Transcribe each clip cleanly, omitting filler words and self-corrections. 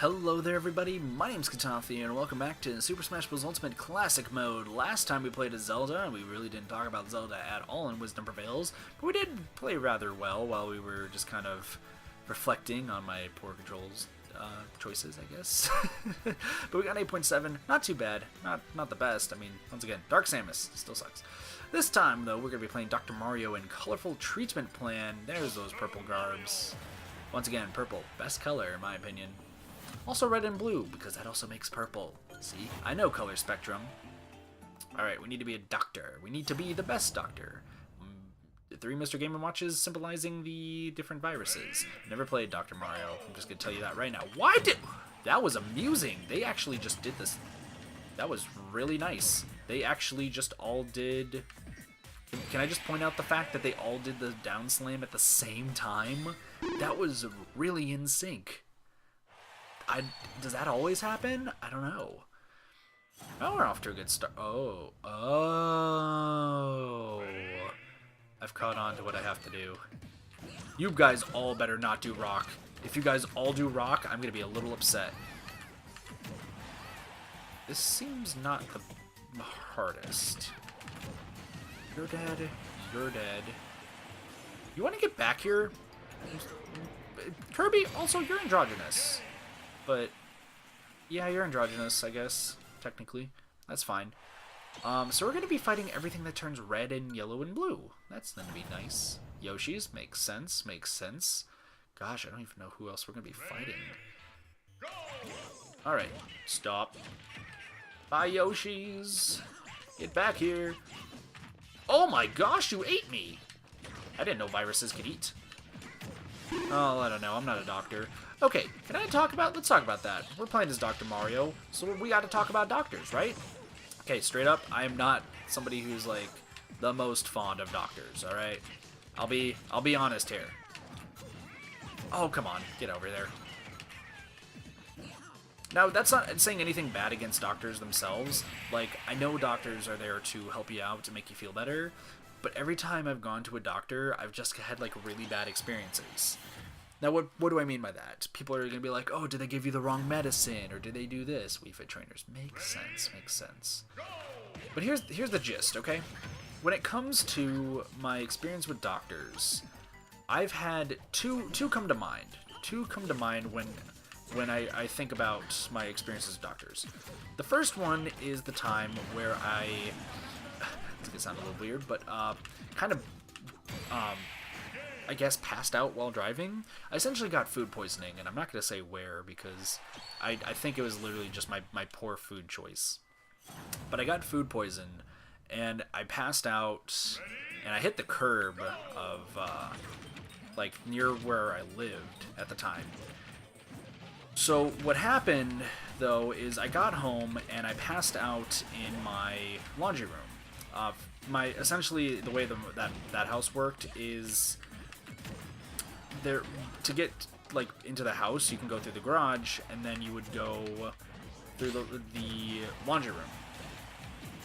Hello there everybody, my name's Katafi and welcome back to Super Smash Bros. Ultimate Classic Mode. Last time we played as Zelda, and we really didn't talk about Zelda at all in Wisdom Prevails, but we did play rather well while we were just kind of reflecting on my poor controls choices, I guess. But we got 8.7, not too bad, not the best. I mean, once again, Dark Samus still sucks. This time, though, we're going to be playing Dr. Mario in Colorful Treatment Plan. There's those purple garbs. Once again, purple, best color in my opinion. Also red and blue, because that also makes purple. See? I know color spectrum. Alright, we need to be a doctor. We need to be the best doctor. 3 Mr. Game & Watches symbolizing the different viruses. Never played Dr. Mario. I'm just going to tell you that right now. Why did... That was amusing. They actually just did this. That was really nice. They actually just all did... Can I just point out the fact that they all did the down slam at the same time? That was really in sync. Does that always happen? I don't know. Oh, we're off to a good start. Oh. I've caught on to what I have to do. You guys all better not do rock. If you guys all do rock, I'm going to be a little upset. This seems not the hardest. You're dead. You're dead. You want to get back here? Kirby, also, you're androgynous. But, yeah, you're androgynous, I guess, technically. That's fine. So we're going to be fighting everything that turns red and yellow and blue. That's going to be nice. Yoshi's, makes sense, makes sense. Gosh, I don't even know who else we're going to be fighting. Alright, stop. Bye, Yoshis. Get back here. Oh my gosh, you ate me! I didn't know viruses could eat. Oh, I don't know, I'm not a doctor. Okay, let's talk about that. We're playing as Dr. Mario, so we got to talk about doctors, right? Okay, straight up, I am not somebody who's like the most fond of doctors, all right? I'll be honest here. Oh, come on, get over there. Now, that's not saying anything bad against doctors themselves. Like, I know doctors are there to help you out, to make you feel better, but every time I've gone to a doctor, I've just had like really bad experiences. Now, what do I mean by that? People are going to be like, oh, did they give you the wrong medicine? Or did they do this? Wii Fit trainers. Makes sense, makes sense. But here's the gist, okay? When it comes to my experience with doctors, I've had two come to mind. Two come to mind when I think about my experiences with doctors. The first one is the time where it's going to sound a little weird, but I guess passed out while driving. I essentially got food poisoning, and I'm not going to say where because I think it was literally just my poor food choice. But I got food poisoned, and I passed out, and I hit the curb of, like, near where I lived at the time. So what happened, though, is I got home, and I passed out in my laundry room. Essentially, the way that house worked is... There, to get like into the house, you can go through the garage, and then you would go through the laundry room.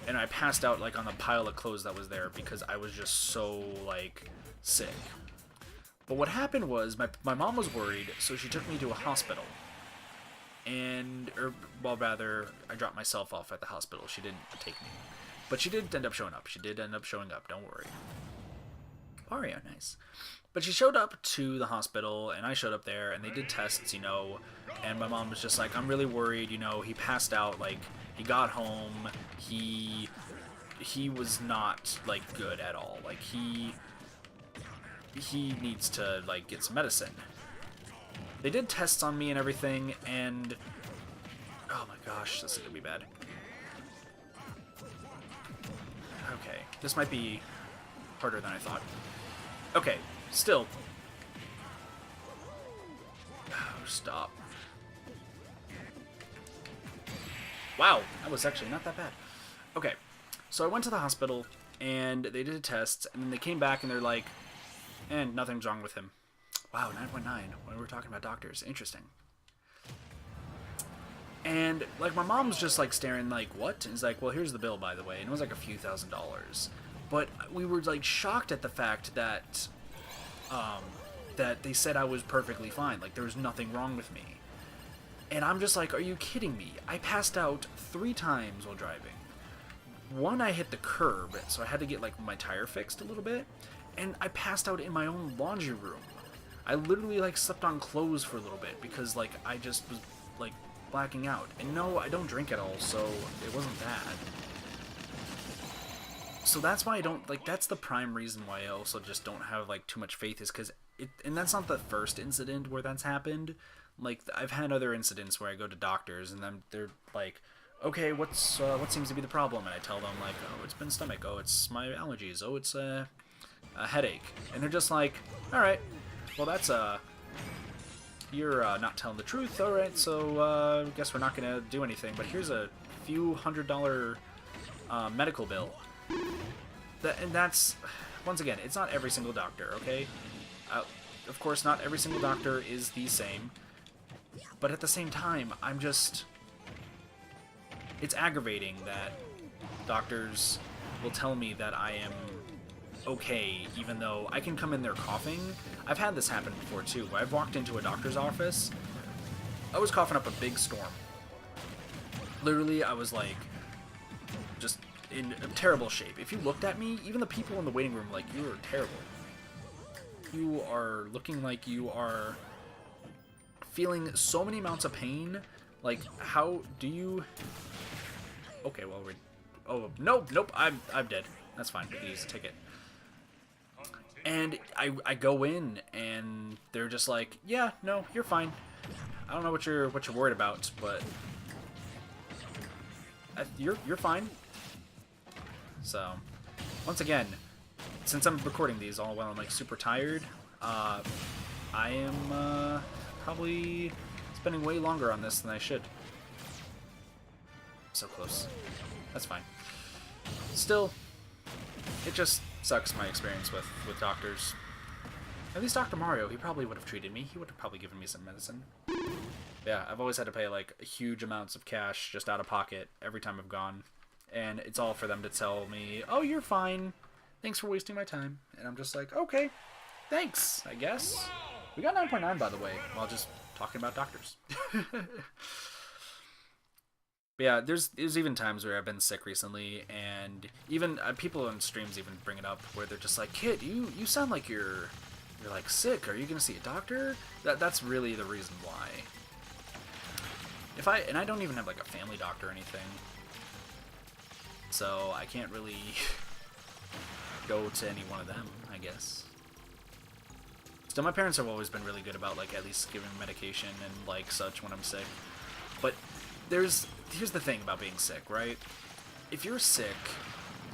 And I passed out like on the pile of clothes that was there because I was just so like sick. But what happened was my mom was worried, so she took me to a hospital. Rather, I dropped myself off at the hospital. She didn't take me, but she did end up showing up. Don't worry. Mario, nice. But she showed up to the hospital, and I showed up there, and they did tests, and my mom was just like, I'm really worried, he passed out, like, he got home, he was not, like, good at all, like, he needs to, like, get some medicine. They did tests on me and everything, and, oh my gosh, this is gonna be bad. Okay, this might be harder than I thought. Okay. Still. Oh, stop. Wow, that was actually not that bad. Okay, so I went to the hospital, and they did tests, and then they came back, and they're like, and nothing's wrong with him. Wow, 9.9, when we were talking about doctors. Interesting. And, like, my mom's just, like, staring, like, what? And he's like, well, here's the bill, by the way, and it was, like, a few $1,000s. But we were, like, shocked at the fact that... that they said I was perfectly fine. Like, there was nothing wrong with me. And I'm just like, are you kidding me? I passed out 3 times while driving. One, I hit the curb, so I had to get like my tire fixed a little bit, and I passed out in my own laundry room. I literally like slept on clothes for a little bit because like I just was like blacking out. And no, I don't drink at all, so it wasn't bad. So that's why I don't like. That's the prime reason why I also just don't have like too much faith, is because it. And that's not the first incident where that's happened. Like I've had other incidents where I go to doctors and then they're like, okay, what seems to be the problem? And I tell them like, oh, it's been stomach. Oh, it's my allergies. Oh, it's a headache. And they're just like, all right, well that's you're not telling the truth. All right, so I guess we're not gonna do anything. But here's a few $100 medical bill. And that's, once again, it's not every single doctor. Okay, of course, not every single doctor is the same. But at the same time, I'm just... It's aggravating that doctors will tell me that I am okay, even though I can come in there coughing. I've had this happen before, too. I've walked into a doctor's office. I was coughing up a big storm. Literally, I was, like, just in terrible shape. If you looked at me, even the people in the waiting room, like, you are terrible. You are looking like you are... feeling so many amounts of pain. Like, how do you... Okay, well, we're... Oh, nope, I'm dead. That's fine, we can use the ticket. And I go in, and they're just like, yeah, no, you're fine. I don't know what you're worried about, but... You're fine. So, once again, since I'm recording these all while I'm, like, super tired, I am, probably spending way longer on this than I should. So close. That's fine. Still, it just sucks my experience with doctors. At least Dr. Mario, he probably would have treated me. He would have probably given me some medicine. Yeah, I've always had to pay like huge amounts of cash just out of pocket every time I've gone. And it's all for them to tell me, oh, you're fine. Thanks for wasting my time. And I'm just like, okay, thanks, I guess. We got 9.9, by the way, while just talking about doctors. But yeah, there's even times where I've been sick recently, and even people on streams even bring it up, where they're just like, kid, you sound like you're like sick. Are you gonna see a doctor? That's really the reason why. And I don't even have like a family doctor or anything, so I can't really go to any one of them, I guess. Still, my parents have always been really good about, like, at least giving medication and, like, such when I'm sick. But here's the thing about being sick, right? If you're sick,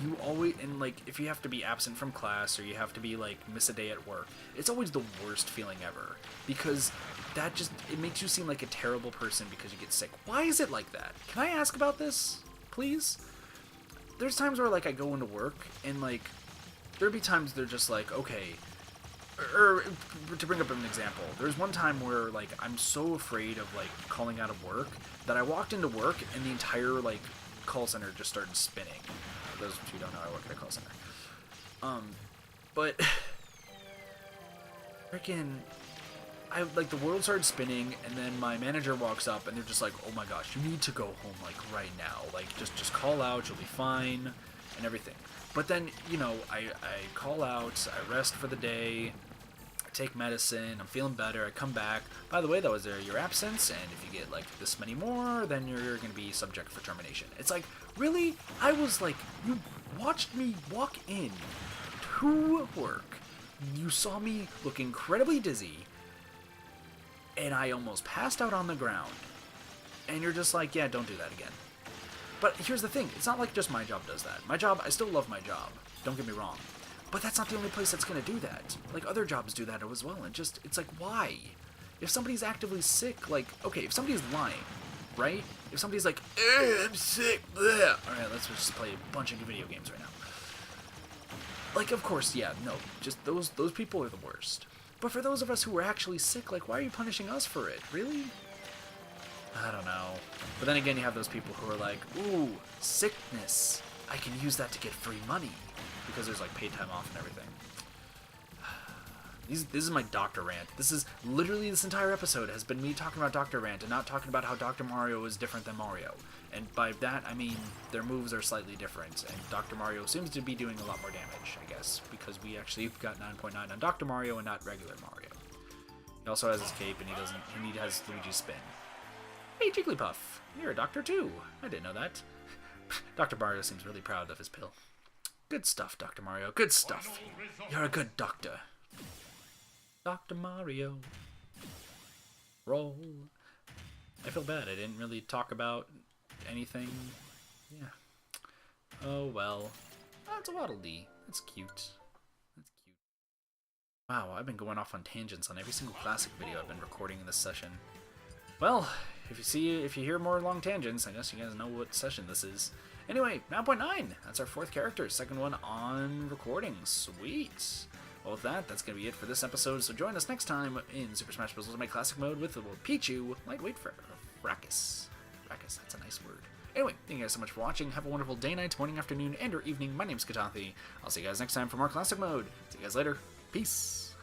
you always, and, like, if you have to be absent from class or you have to be, like, miss a day at work, it's always the worst feeling ever. Because that just, it makes you seem like a terrible person because you get sick. Why is it like that? Can I ask about this, please? There's times where, like, I go into work and, like, there'd be times they're just like, okay... Or, to bring up an example, there's one time where, like, I'm so afraid of, like, calling out of work that I walked into work and the entire, like, call center just started spinning. For those of you who don't know, I work at a call center. But, freaking, like, the world started spinning, and then my manager walks up, and they're just like, oh my gosh, you need to go home, like, right now. Like, just call out, you'll be fine, and everything. But then, you know, I call out, I rest for the day, I take medicine, I'm feeling better, I come back. By the way, though, is there your absence? And if you get, like, this many more, then you're going to be subject for termination. It's like, really? I was like, you watched me walk in to work, you saw me look incredibly dizzy, and I almost passed out on the ground. And you're just like, yeah, don't do that again. But here's the thing, it's not like just my job does that. My job, I still love my job, don't get me wrong. But that's not the only place that's going to do that. Like, other jobs do that as well, and just, it's like, why? If somebody's actively sick, like, okay, if somebody's lying, right? If somebody's like, I'm sick, bleh. Alright, let's just play a bunch of video games right now. Like, of course, yeah, no, just those people are the worst. But for those of us who are actually sick, like, why are you punishing us for it? Really? I don't know. But then again, you have those people who are like, ooh, sickness. I can use that to get free money. Because there's, like, paid time off and everything. This is my Doctor Rant. This is literally, this entire episode has been me talking about Doctor Rant and not talking about how Dr. Mario is different than Mario. And by that, I mean their moves are slightly different, and Dr. Mario seems to be doing a lot more damage, I guess, because we actually got 9.9 on Dr. Mario and not regular Mario. He also has his cape, and he has Luigi's spin. Hey, Jigglypuff, you're a doctor too. I didn't know that. Dr. Mario seems really proud of his pill. Good stuff, Dr. Mario, good stuff. You're a good doctor. Dr. Mario. Roll. I feel bad, I didn't really talk about anything. Yeah. Oh well. Oh, it's a Waddle Dee. That's cute. That's cute. Wow, I've been going off on tangents on every single classic video I've been recording in this session. Well, if you hear more long tangents, I guess you guys know what session this is. Anyway, 9.9. That's our 4th character, second one on recording. Sweet. Well, with that, that's going to be it for this episode, so join us next time in Super Smash Bros. Ultimate Classic Mode with the Pichu, Lightweight Fracas. Fracas, that's a nice word. Anyway, thank you guys so much for watching. Have a wonderful day, night, morning, afternoon, and or evening. My name's Katathi. I'll see you guys next time for more Classic Mode. See you guys later. Peace.